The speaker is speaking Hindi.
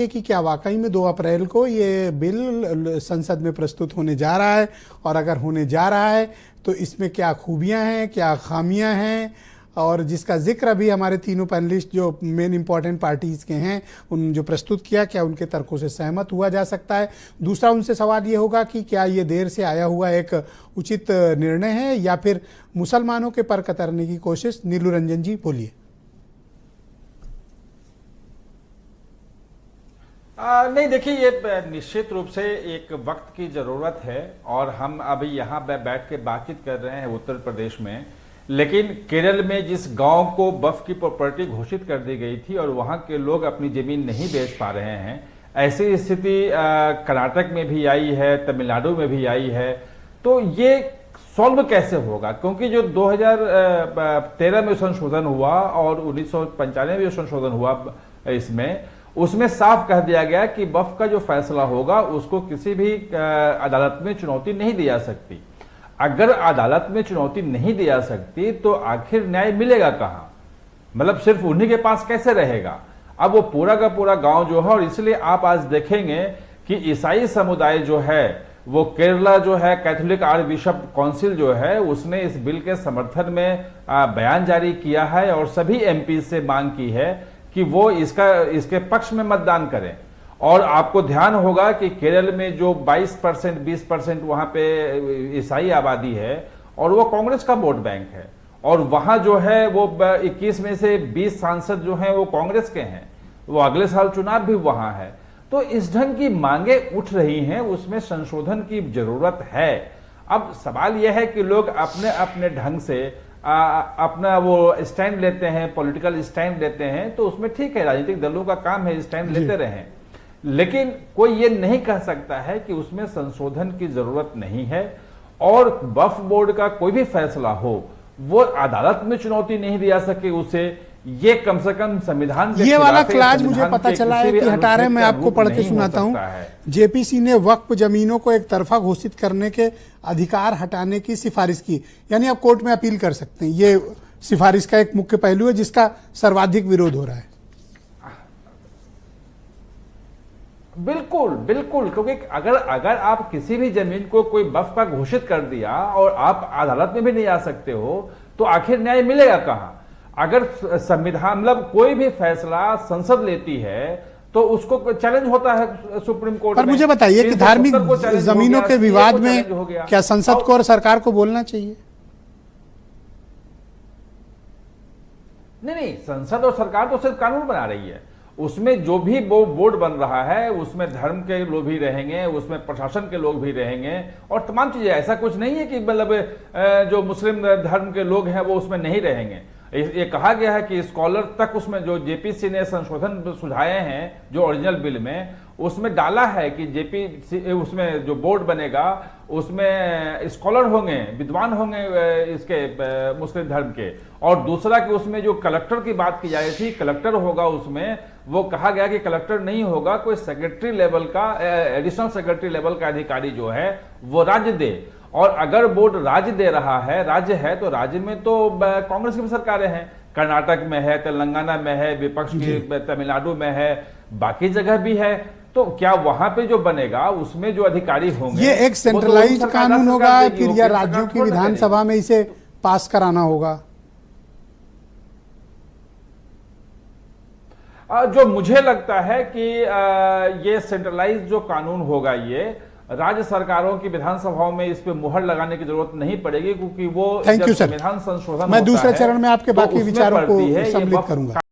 कि क्या वाकई में 2 अप्रैल को ये बिल संसद में प्रस्तुत होने जा रहा है, और अगर होने जा रहा है तो इसमें क्या खूबियां हैं, क्या खामियां हैं, और जिसका जिक्र अभी हमारे तीनों पैनलिस्ट जो मेन इंपॉर्टेंट पार्टीज के हैं उन जो प्रस्तुत किया, क्या उनके तर्कों से सहमत हुआ जा सकता है। दूसरा उनसे सवाल ये होगा कि क्या ये देर से आया हुआ एक उचित निर्णय है या फिर मुसलमानों के पर कतरने की कोशिश। नीलू रंजन जी बोलिए। नहीं, देखिए, ये निश्चित रूप से एक वक्त की जरूरत है और हम अभी यहाँ बैठ के बातचीत कर रहे हैं उत्तर प्रदेश में, लेकिन केरल में जिस गांव को वक्फ की प्रॉपर्टी घोषित कर दी गई थी और वहां के लोग अपनी जमीन नहीं बेच पा रहे हैं, ऐसी स्थिति कर्नाटक में भी आई है, तमिलनाडु में भी आई है। तो ये सॉल्व कैसे होगा? क्योंकि जो 2013 में संशोधन हुआ और 1995 में संशोधन हुआ इसमें, उसमें साफ कह दिया गया कि वक्फ का जो फैसला होगा उसको किसी भी अदालत में चुनौती नहीं दी जा सकती। अगर अदालत में चुनौती नहीं दी जा सकती तो आखिर न्याय मिलेगा कहां? मतलब सिर्फ उन्हीं के पास कैसे रहेगा? अब वो पूरा का पूरा गांव जो है, और इसलिए आप आज देखेंगे कि ईसाई समुदाय जो है वो केरला जो है कैथोलिक आर्च बिशप काउंसिल जो है उसने इस बिल के समर्थन में बयान जारी किया है और सभी एमपी से मांग की है कि वो इसके पक्ष में मतदान करें। और आपको ध्यान होगा कि केरल में जो 22% 20% वहां पे ईसाई आबादी है और वो कांग्रेस का वोट बैंक है, और वहां जो है वो 21 में से 20 सांसद जो हैं वो कांग्रेस के हैं, वो अगले साल चुनाव भी वहां है। तो इस ढंग की मांगे उठ रही हैं, उसमें संशोधन की जरूरत है। अब सवाल यह है कि लोग अपने अपने ढंग से अपना वो स्टैंड लेते हैं, पॉलिटिकल स्टैंड लेते हैं, तो उसमें ठीक है, राजनीतिक दलों का काम है स्टैंड लेते रहें, लेकिन कोई ये नहीं कह सकता है कि उसमें संशोधन की जरूरत नहीं है। और वक्फ बोर्ड का कोई भी फैसला हो वो अदालत में चुनौती नहीं दी जा सके उसे, ये कम से कम संविधान के ये वाला क्लाज मुझे पता चला है कि हटा रहे। मैं आपको पढ़ के सुनाता हूं। जेपीसी ने वक्फ जमीनों को एक तरफा घोषित करने के अधिकार हटाने की सिफारिश की, यानी आप कोर्ट में अपील कर सकते हैं। ये सिफारिश का एक मुख्य पहलू है जिसका सर्वाधिक विरोध हो रहा है। बिल्कुल बिल्कुल, क्योंकि अगर आप किसी भी जमीन को कोई वक्फ का घोषित कर दिया और आप अदालत में भी नहीं आ सकते हो तो आखिर न्याय मिलेगा कहां? अगर संविधान मतलब कोई भी फैसला संसद लेती है तो उसको चैलेंज होता है सुप्रीम कोर्ट में। पर मुझे बताइए कि धार्मिक जमीनों के विवाद में क्या संसद को और सरकार को बोलना चाहिए? नहीं, संसद और सरकार तो सिर्फ कानून बना रही है, उसमें जो भी वो बोर्ड बन रहा है उसमें धर्म के लोग भी रहेंगे, उसमें प्रशासन के लोग भी रहेंगे और तमाम चीजें। ऐसा कुछ नहीं है कि मतलब जो मुस्लिम धर्म के लोग हैं वो उसमें नहीं रहेंगे। ये कहा गया है कि स्कॉलर तक उसमें, जो जेपीसी ने संशोधन सुझाए हैं जो ओरिजिनल बिल में, उसमें डाला है कि जेपीसी उसमें जो बोर्ड बनेगा उसमें स्कॉलर होंगे, विद्वान होंगे इसके मुस्लिम धर्म के। और दूसरा कि उसमें जो कलेक्टर की बात की जा रही थी, कलेक्टर होगा उसमें, वो कहा गया कि कलेक्टर नहीं होगा, कोई सेक्रेटरी लेवल का, एडिशनल सेक्रेटरी लेवल का अधिकारी जो है वो राज्य दे। और अगर बोर्ड राज्य दे रहा है, राज्य है, तो राज्य में तो कांग्रेस की भी सरकारें हैं, कर्नाटक में है, तेलंगाना में है, विपक्ष की तमिलनाडु में है, बाकी जगह भी है। तो क्या वहां पे जो बनेगा उसमें जो अधिकारी होंगे, ये एक सेंट्रलाइज्ड कानून होगा फिर या राज्यों की विधानसभा में इसे पास कराना होगा? जो मुझे लगता है कि ये सेंट्रलाइज जो कानून होगा, ये राज्य सरकारों की विधानसभाओं में इस पे मुहर लगाने की जरूरत नहीं पड़ेगी, क्योंकि वो संविधान संशोधन मैं दूसरे चरण में आपके बाकी विचारों को सम्मिलित करूंगा।